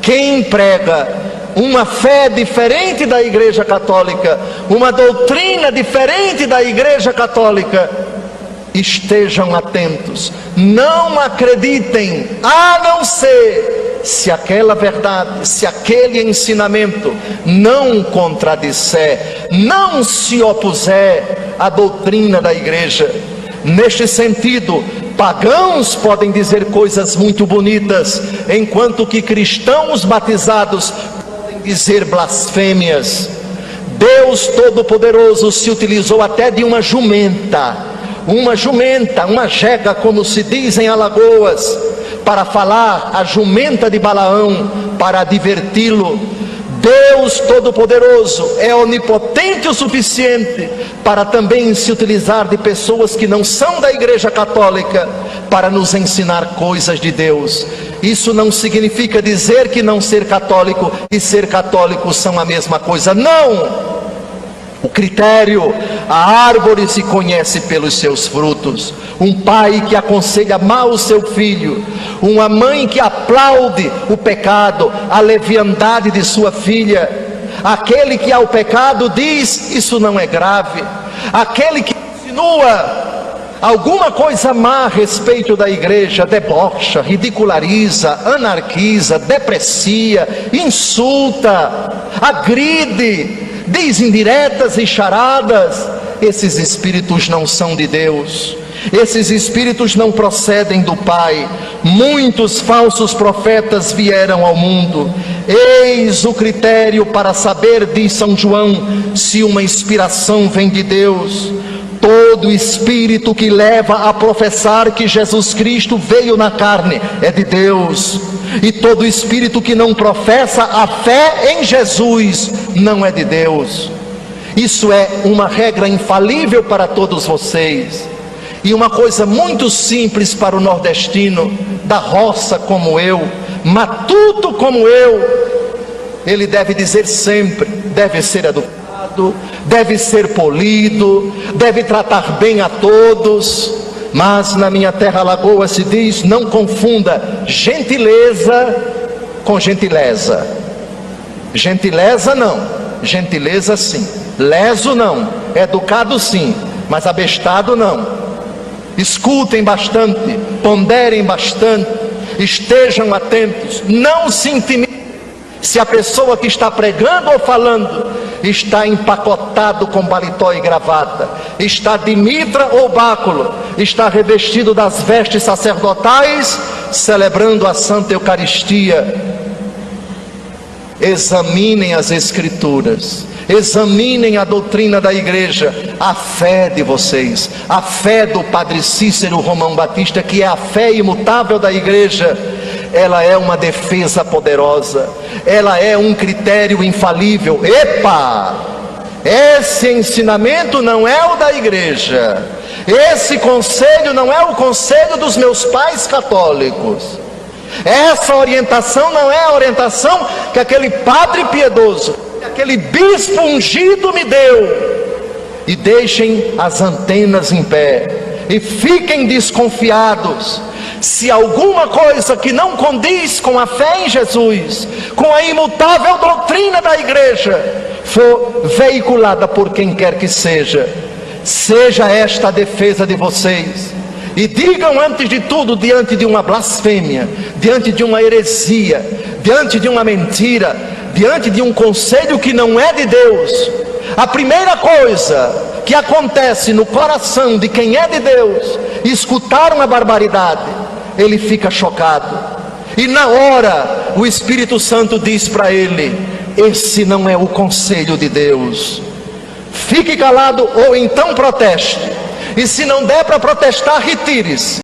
quem prega uma fé diferente da Igreja Católica, uma doutrina diferente da Igreja Católica, estejam atentos, não acreditem, a não ser se aquela verdade, se aquele ensinamento não contradisser, não se opuser à doutrina da Igreja. Neste sentido, pagãos podem dizer coisas muito bonitas, enquanto que cristãos batizados podem dizer blasfêmias. Deus Todo-Poderoso se utilizou até de uma jumenta, uma jega, como se diz em Alagoas, para falar a jumenta de Balaão, para diverti-lo. Deus Todo-Poderoso é onipotente o suficiente para também se utilizar de pessoas que não são da Igreja Católica para nos ensinar coisas de Deus. Isso não significa dizer que não ser católico e ser católico são a mesma coisa, não! O critério, a árvore se conhece pelos seus frutos. Um pai que aconselha mal o seu filho, uma mãe que aplaude o pecado, a leviandade de sua filha, aquele que ao pecado diz, isso não é grave, aquele que insinua alguma coisa má a respeito da igreja, debocha, ridiculariza, anarquiza, deprecia, insulta, agride, diz indiretas e charadas. Esses espíritos não são de Deus, esses espíritos não procedem do Pai. Muitos falsos profetas vieram ao mundo. Eis o critério para saber, diz São João, se uma inspiração vem de Deus. Todo espírito que leva a professar que Jesus Cristo veio na carne é de Deus, e todo espírito que não professa a fé em Jesus não é de Deus. Isso é uma regra infalível para todos vocês, e uma coisa muito simples para o nordestino da roça como eu, matuto como eu. Ele deve dizer sempre, deve ser educado, deve ser polido, deve tratar bem a todos. Mas na minha terra Alagoas se diz, não confunda gentileza com gentileza. Gentileza não, gentileza sim. Leso não, educado sim, mas abestado não. Escutem bastante, ponderem bastante, estejam atentos, não se intimidem se a pessoa que está pregando ou falando está empacotado com paletó e gravata, está de mitra ou báculo, está revestido das vestes sacerdotais, celebrando a Santa Eucaristia. Examinem as Escrituras, examinem a doutrina da igreja, a fé de vocês, a fé do Padre Cícero Romão Batista, que é a fé imutável da igreja. Ela é uma defesa poderosa, ela é um critério infalível. Epa! Esse ensinamento não é o da igreja, esse conselho não é o conselho dos meus pais católicos, essa orientação não é a orientação que aquele padre piedoso, aquele bispo ungido me deu. E deixem as antenas em pé e fiquem desconfiados se alguma coisa que não condiz com a fé em Jesus, com a imutável doutrina da igreja, for veiculada por quem quer que seja. Seja esta a defesa de vocês, e digam antes de tudo, diante de uma blasfêmia, diante de uma heresia, diante de uma mentira, diante de um conselho que não é de Deus, a primeira coisa que acontece no coração de quem é de Deus, escutar uma barbaridade, ele fica chocado, e na hora o Espírito Santo diz para ele, esse não é o conselho de Deus. Fique calado ou então proteste, e se não der para protestar, retire-se.